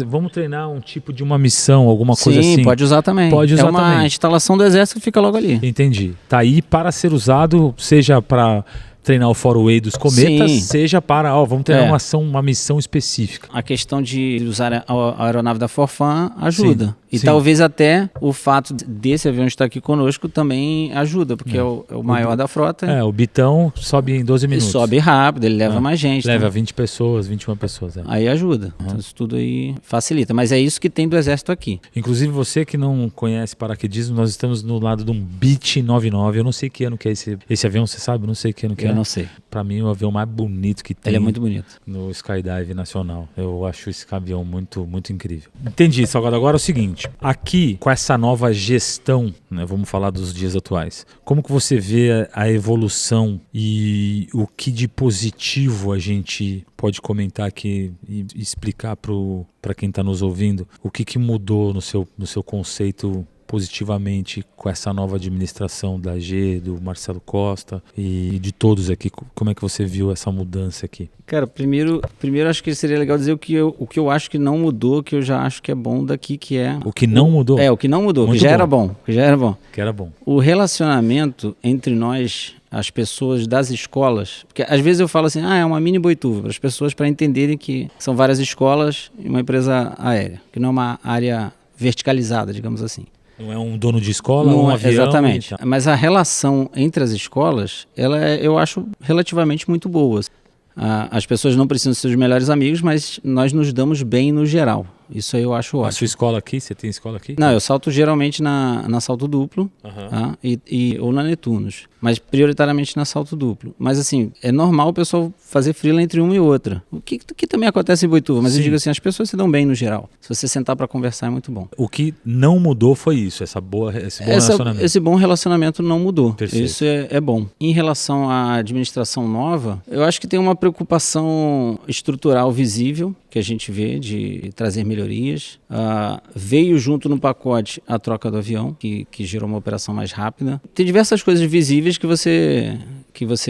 Vamos treinar um tipo de uma missão, alguma coisa assim? Sim, pode usar também. Pode usar também. É uma instalação do Exército que fica logo ali. Entendi. Tá aí para ser usado, seja para treinar o Forway dos cometas, seja para, vamos treinar uma missão específica. A questão de usar a aeronave da Forfan ajuda. Sim, e talvez até o fato desse avião estar aqui conosco também ajuda, porque é o maior da frota. O Bitão sobe em 12 minutos. E sobe rápido, ele leva mais gente. Leva 20 pessoas, 21 pessoas. Aí ajuda. Então isso tudo aí facilita. Mas é isso que tem do Exército aqui. Inclusive você que não conhece paraquedismo, nós estamos no lado de um Beech 99. Eu não sei que ano que é esse avião, você sabe? Eu não sei que ano que é. Eu não sei. Pra mim, o avião mais bonito que tem. Ele é muito bonito. No Skydive Nacional. Eu acho esse avião muito, muito incrível. Entendi, Salgado. Agora é o seguinte. Aqui, com essa nova gestão, né, vamos falar dos dias atuais. Como que você vê a evolução e o que de positivo a gente pode comentar aqui e explicar para quem está nos ouvindo? O que mudou no seu conceito positivamente com essa nova administração da AG, do Marcelo Costa e de todos aqui? Como é que você viu essa mudança aqui? Cara, primeiro acho que seria legal dizer o que eu acho que não mudou, que eu já acho que é bom daqui, que é... O que não mudou? O que não mudou, Muito que já era bom. Que era bom. O relacionamento entre nós, as pessoas das escolas, porque às vezes eu falo assim, é uma mini Boituva, para as pessoas para entenderem que são várias escolas e uma empresa aérea, que não é uma área verticalizada, digamos assim. Não é um dono de escola, não, um avião. Exatamente. Mas a relação entre as escolas, eu acho relativamente muito boa. As pessoas não precisam ser os melhores amigos, mas nós nos damos bem no geral. Isso aí eu acho ótimo. A sua escola aqui? Você tem escola aqui? Não, eu salto geralmente na salto duplo, tá? Ou na Netunos, mas prioritariamente na salto duplo. Mas assim, é normal o pessoal fazer freela entre uma e outra, o que também acontece em Boituva, mas eu digo assim, as pessoas se dão bem no geral. Se você sentar para conversar é muito bom. O que não mudou foi isso, esse bom relacionamento. Esse bom relacionamento não mudou. Perfeito. Isso é bom. Em relação à administração nova, eu acho que tem uma preocupação estrutural visível, que a gente vê de trazer melhorias. Veio junto no pacote a troca do avião, que gerou uma operação mais rápida. Tem diversas coisas visíveis que você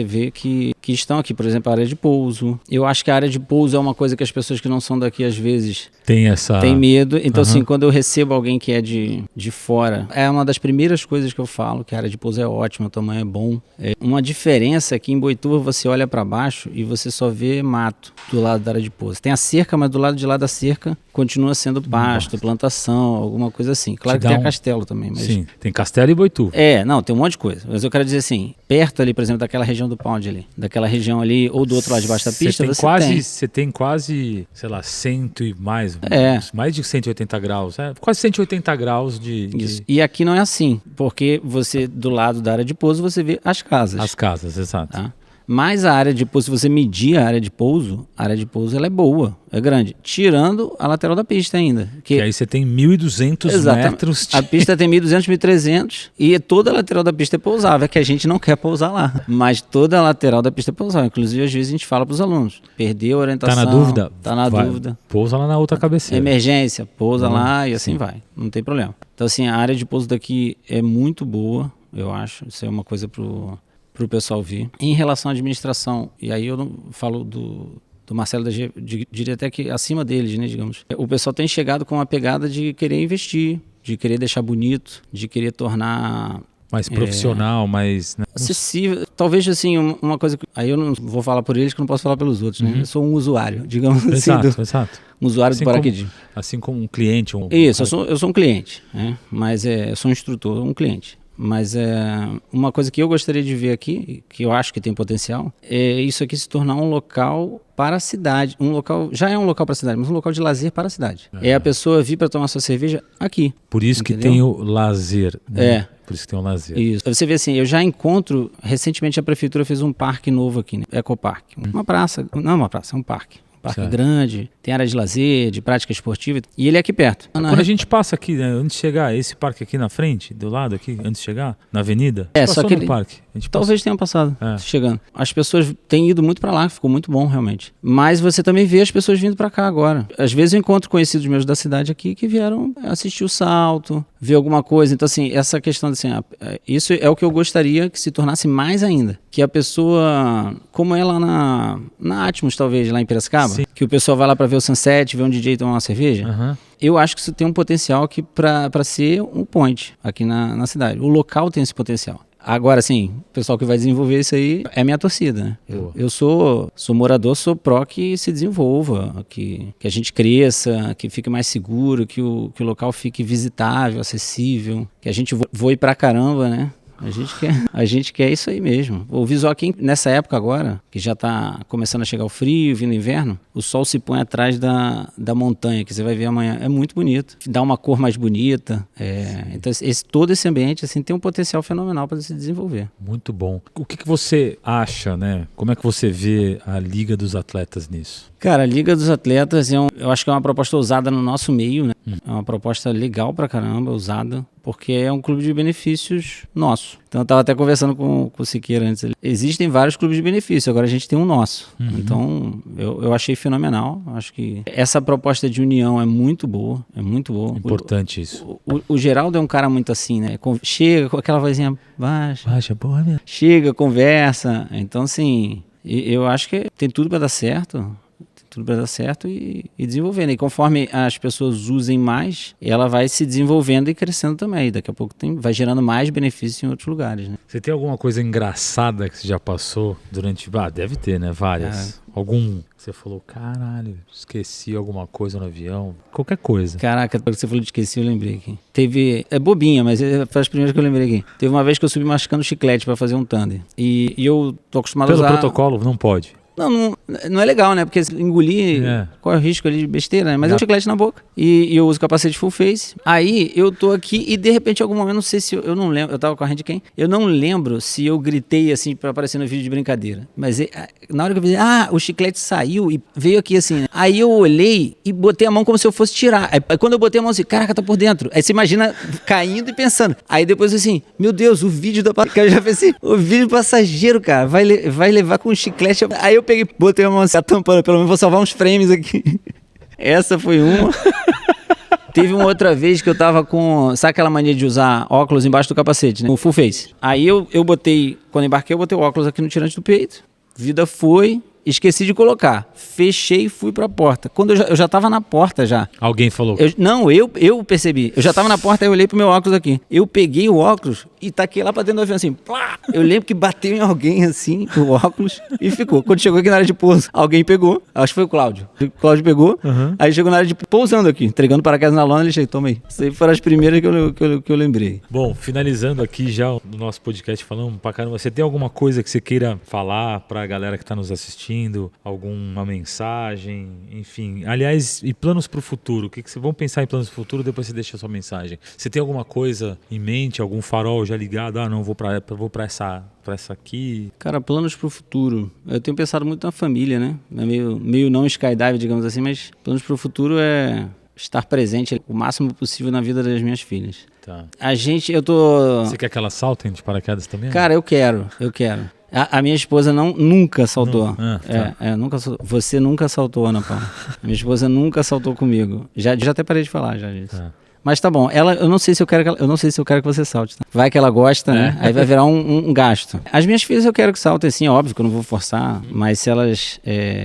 vê que estão aqui. Por exemplo, a área de pouso. Eu acho que a área de pouso é uma coisa que as pessoas que não são daqui às vezes tem medo. Então assim, quando eu recebo alguém que é de fora, é uma das primeiras coisas que eu falo, que a área de pouso é ótima, o tamanho é bom. Uma diferença é que em Boituva você olha para baixo e você só vê mato do lado da área de pouso. Tem a cerca, mas do lado de lá da cerca continua sendo pasto, plantação, alguma coisa assim. Claro que tem castelo também. Mas... Sim, tem castelo e Boituva. Não, tem um monte de coisa. Mas eu quero dizer assim, perto ali, por exemplo, daquela região do Pound ali, daquela região ali, ou do outro lado debaixo da pista, você tem quase, sei lá, 100 e mais de 180 graus, quase 180 graus de... Isso. E aqui não é assim, porque você, do lado da área de pouso, você vê as casas. As casas, exato. Tá? Mas a área de pouso, se você medir a área de pouso ela é boa, é grande, tirando a lateral da pista ainda. Que aí você tem 1.200 metros. A pista tem 1.200, 1.300 e toda a lateral da pista é pousável, é que a gente não quer pousar lá. Mas toda a lateral da pista é pousável. Inclusive, às vezes a gente fala para os alunos, perdeu a orientação. Tá na dúvida? Tá na dúvida. Pousa lá na outra cabeceira. Emergência, pousa lá e assim vai. Não tem problema. Então assim, a área de pouso daqui é muito boa, eu acho. Isso é uma coisa para o pessoal vir. Em relação à administração, e aí eu não falo do Marcelo, diria até que acima deles, né, digamos. O pessoal tem chegado com uma pegada de querer investir, de querer deixar bonito, de querer tornar... mais profissional, mais... Né? acessível. Talvez, assim, uma coisa que... Aí eu não vou falar por eles, que eu não posso falar pelos outros, né? Eu sou um usuário, digamos exato, assim. Exato. Um usuário do paraquedismo. Assim como um cliente. Isso, eu sou um cliente, né? Mas eu sou um instrutor, um cliente. Mas uma coisa que eu gostaria de ver aqui, que eu acho que tem potencial, é isso aqui se tornar um local para a cidade. Um local, já é um local para a cidade, mas um local de lazer para a cidade. É a pessoa vir para tomar sua cerveja aqui. Por isso entendeu? Que tem o lazer, né? Por isso que tem o lazer. Isso. Você vê assim, eu já encontro, recentemente a prefeitura fez um parque novo aqui, né? Ecoparque. Uma praça, não é uma praça, é um parque. Parque grande, tem área de lazer, de prática esportiva, e ele é aqui perto. Quando a gente passa aqui, né, antes de chegar, esse parque aqui na frente, do lado aqui, antes de chegar, na avenida, só que no parque. Talvez tenham passado, chegando. As pessoas têm ido muito pra lá, ficou muito bom realmente. Mas você também vê as pessoas vindo pra cá agora. Às vezes eu encontro conhecidos meus da cidade aqui que vieram assistir o salto, ver alguma coisa. Então assim, essa questão assim, isso é o que eu gostaria que se tornasse mais ainda. Que a pessoa, como é lá na Atmos talvez, lá em Piracicaba, sim, que o pessoal vai lá pra ver o sunset, ver um DJ tomar uma cerveja. Eu acho que isso tem um potencial aqui pra ser um point aqui na cidade. O local tem esse potencial. Agora, sim, o pessoal que vai desenvolver isso aí é minha torcida, né? Eu sou morador, sou pró que se desenvolva, que a gente cresça, que fique mais seguro, que o local fique visitável, acessível, que a gente voe pra caramba, né? A gente quer isso aí mesmo. O visual aqui, nessa época agora, que já está começando a chegar o frio, vindo o inverno, o sol se põe atrás da montanha, que você vai ver amanhã. É muito bonito. Dá uma cor mais bonita. Então, todo esse ambiente assim, tem um potencial fenomenal para se desenvolver. Muito bom. O que você acha, né? Como é que você vê a Liga dos Atletas nisso? Cara, a Liga dos Atletas, eu acho que é uma proposta ousada no nosso meio, né? É uma proposta legal pra caramba, ousada, porque é um clube de benefícios nosso. Então eu tava até conversando com o Siqueira antes. Existem vários clubes de benefício, agora a gente tem um nosso. Então eu achei fenomenal. Acho que essa proposta de união é muito boa, é muito boa. Importante isso. O Geraldo é um cara muito assim, né? Chega com aquela vozinha baixa. Baixa, porra, mesmo. Chega, conversa. Então assim, eu acho que tem tudo pra dar certo. Tudo para dar certo e desenvolvendo. E conforme as pessoas usem mais, ela vai se desenvolvendo e crescendo também. Daqui a pouco vai gerando mais benefícios em outros lugares, né? Você tem alguma coisa engraçada que você já passou durante... deve ter, né? Várias. Algum... Você falou, caralho, esqueci alguma coisa no avião. Qualquer coisa. Caraca, quando você falou de esqueci, eu lembrei aqui. Teve... É bobinha, mas foi as primeiras que eu lembrei aqui. Teve uma vez que eu subi mascando chiclete para fazer um tandem. E eu tô acostumado a usar... Pelo protocolo, não pode. Não é legal, né? Porque engolir, qual é o risco ali de besteira, né? Mas é um chiclete na boca. E eu uso capacete full face. Aí eu tô aqui e de repente, em algum momento, não sei se eu não lembro, eu tava correndo de quem? Eu não lembro se eu gritei assim pra aparecer no vídeo de brincadeira. Mas na hora que eu fiz, o chiclete saiu e veio aqui assim, né? Aí eu olhei e botei a mão como se eu fosse tirar. Aí quando eu botei a mão assim, caraca, tá por dentro. Aí você imagina caindo e pensando. Aí depois assim, meu Deus, o vídeo da passageira. Eu já pensei, o vídeo do passageiro, cara, vai levar com um chiclete. Aí eu peguei, botei a mão assim, tampando, pelo menos vou salvar uns frames aqui. Essa foi uma. Teve uma outra vez que eu tava com... Sabe aquela mania de usar óculos embaixo do capacete, né? Com full face. Aí eu botei... Quando embarquei, eu botei o óculos aqui no tirante do peito. Vida foi... Esqueci de colocar. Fechei e fui pra porta. Quando eu já tava na porta já. Alguém falou? Eu percebi. Eu já tava na porta, aí eu olhei pro meu óculos aqui. Eu peguei o óculos e taquei lá pra dentro do avião assim. Plá! Eu lembro que bateu em alguém assim, o óculos, e ficou. Quando chegou aqui na área de pouso, alguém pegou. Acho que foi o Cláudio. O Cláudio pegou. Aí chegou na área de pousando aqui, entregando paraquedas na lona, ele chegou, toma aí. Isso aí foram as primeiras que eu lembrei. Bom, finalizando aqui já no nosso podcast, falando pra caramba, você tem alguma coisa que você queira falar pra galera que tá nos assistindo? Alguma mensagem, enfim. Aliás, e planos para o futuro? Vamos pensar em planos para o futuro, depois você deixa a sua mensagem. Você tem alguma coisa em mente, algum farol já ligado? Não, vou para essa aqui. Cara, planos para o futuro. Eu tenho pensado muito na família, né? É meio não skydive, digamos assim, mas planos para o futuro é estar presente o máximo possível na vida das minhas filhas. Tá. Você quer que elas saltem de paraquedas também? Cara, eu quero. A minha esposa nunca saltou. Nunca saltou. Você nunca saltou, Ana Paula. A minha esposa nunca saltou comigo. Já até parei de falar já disso. Tá. Mas tá bom. Eu não sei se eu quero que você salte. Tá? Vai que ela gosta, né? Aí vai virar um gasto. As minhas filhas eu quero que saltem, assim, óbvio que eu não vou forçar. Mas se elas,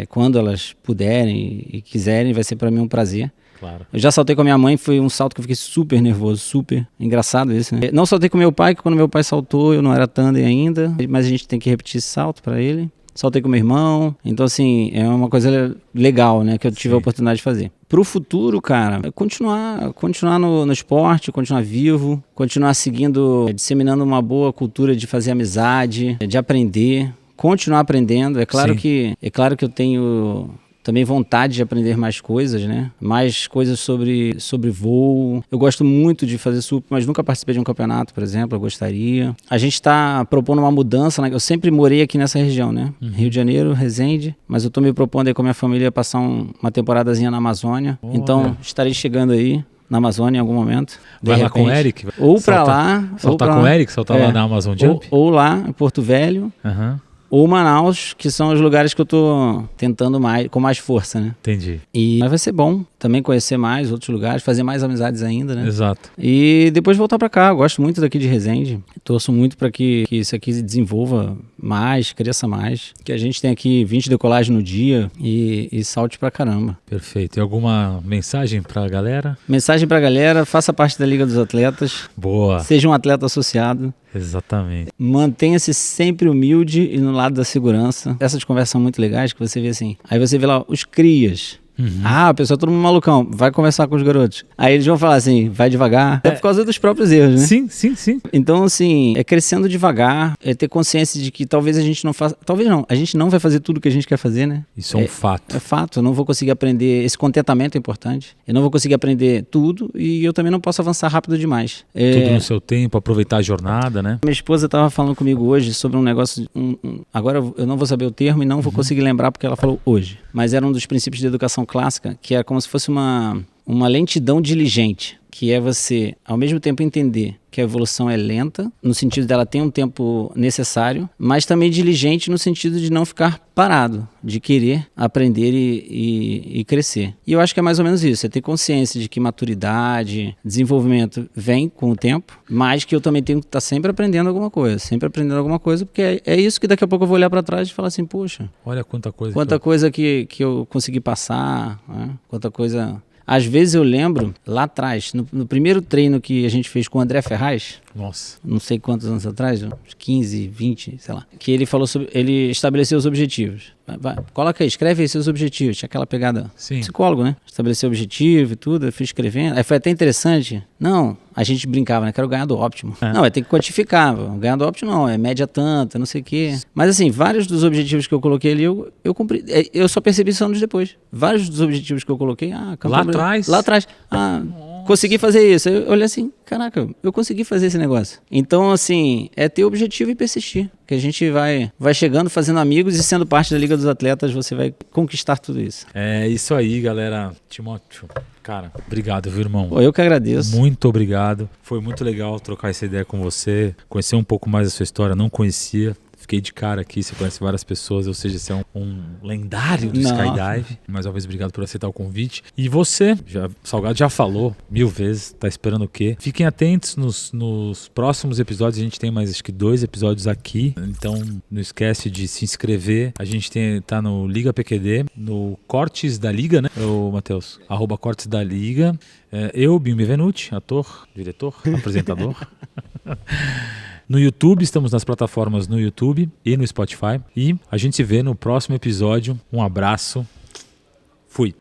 quando elas puderem e quiserem, vai ser pra mim um prazer. Claro. Eu já saltei com a minha mãe, foi um salto que eu fiquei super nervoso, super engraçado isso, né? Não saltei com meu pai, que quando meu pai saltou eu não era tandem ainda, mas a gente tem que repetir esse salto pra ele. Saltei com meu irmão, então assim, é uma coisa legal, né, que eu tive a oportunidade de fazer. Pro futuro, cara, é continuar no esporte, continuar vivo, continuar seguindo, disseminando uma boa cultura de fazer amizade, de aprender, continuar aprendendo. É claro que eu tenho também vontade de aprender mais coisas, né? Mais coisas sobre voo. Eu gosto muito de fazer SUP, mas nunca participei de um campeonato, por exemplo, eu gostaria. A gente está propondo uma mudança, né? Eu sempre morei aqui nessa região, né? Rio de Janeiro, Resende, mas eu estou me propondo aí com a minha família passar uma temporadazinha na Amazônia. Então, estarei chegando aí na Amazônia em algum momento. Vai lá com o Eric? Ou para lá. Saltar com o Eric? Saltar lá na Amazon Jump? Ou lá em Porto Velho. Ou Manaus, que são os lugares que eu tô tentando com mais força, né? Entendi. Mas vai ser bom também conhecer mais outros lugares, fazer mais amizades ainda, né? Exato. E depois voltar pra cá. Eu gosto muito daqui de Resende. Torço muito pra que isso aqui se desenvolva mais, cresça mais. Que a gente tenha aqui 20 decolagens no dia e salte pra caramba. Perfeito. E alguma mensagem pra galera? Mensagem pra galera: faça parte da Liga dos Atletas. Boa. Seja um atleta associado. Exatamente. Mantenha-se sempre humilde e no lado da segurança. Essas conversas são muito legais, que você vê assim. Aí você vê lá os crias. A pessoa, todo mundo malucão, vai conversar com os garotos. Aí eles vão falar assim, vai devagar. É por causa dos próprios erros, né? Sim. Então, assim, é crescendo devagar, é ter consciência de que talvez a gente não faça... Talvez não, a gente não vai fazer tudo que a gente quer fazer, né? Isso é um fato. É fato, eu não vou conseguir aprender... Esse contentamento é importante. Eu não vou conseguir aprender tudo e eu também não posso avançar rápido demais. Tudo no seu tempo, aproveitar a jornada, né? Minha esposa estava falando comigo hoje sobre um negócio... Agora eu não vou saber o termo e não vou conseguir lembrar porque ela falou hoje. Mas era um dos princípios de educação clássica, que é como se fosse uma lentidão diligente, que é você, ao mesmo tempo, entender que a evolução é lenta, no sentido dela ter um tempo necessário, mas também diligente no sentido de não ficar parado, de querer aprender e crescer. E eu acho que é mais ou menos isso, é ter consciência de que maturidade, desenvolvimento vem com o tempo, mas que eu também tenho que estar sempre aprendendo alguma coisa, porque é isso que daqui a pouco eu vou olhar para trás e falar assim, poxa, olha quanta coisa que eu consegui passar, né? Quanta coisa... Às vezes eu lembro, lá atrás, no primeiro treino que a gente fez com o André Ferraz, nossa, não sei quantos anos atrás, uns 15, 20, sei lá, que ele falou sobre, ele estabeleceu os objetivos. Coloca aí, escreve aí seus objetivos, tinha aquela pegada psicólogo, né? Estabeleceu o objetivo e tudo, eu fui escrevendo, aí foi até interessante, não, a gente brincava, né, quero ganhar do óptimo. Não, é ter que quantificar, ganhar do óptimo não, é média tanta, não sei o quê. Mas assim, vários dos objetivos que eu coloquei ali, eu cumpri, eu só percebi isso anos depois. Vários dos objetivos que eu coloquei, lá atrás, consegui fazer isso. Eu olhei assim, caraca, eu consegui fazer esse negócio. Então, assim, é ter objetivo e persistir. Que a gente vai chegando, fazendo amigos e sendo parte da Liga dos Atletas, você vai conquistar tudo isso. É isso aí, galera. Timóteo, cara, obrigado, viu, irmão? Pô, eu que agradeço. Muito obrigado. Foi muito legal trocar essa ideia com você, conhecer um pouco mais da sua história, não conhecia. Fiquei de cara aqui, você conhece várias pessoas, ou seja, você é um lendário do Skydive. Mais uma vez, obrigado por aceitar o convite. E você, Salgado já falou 1000 vezes, tá esperando o quê? Fiquem atentos nos próximos episódios, a gente tem mais acho que 2 episódios aqui, então não esquece de se inscrever. A gente tá no Liga PQD, no Cortes da Liga, né, Matheus? @Cortes da Liga. Eu, Bim Bevenuti, ator, diretor, apresentador. No YouTube, estamos nas plataformas no YouTube e no Spotify. E a gente se vê no próximo episódio. Um abraço. Fui.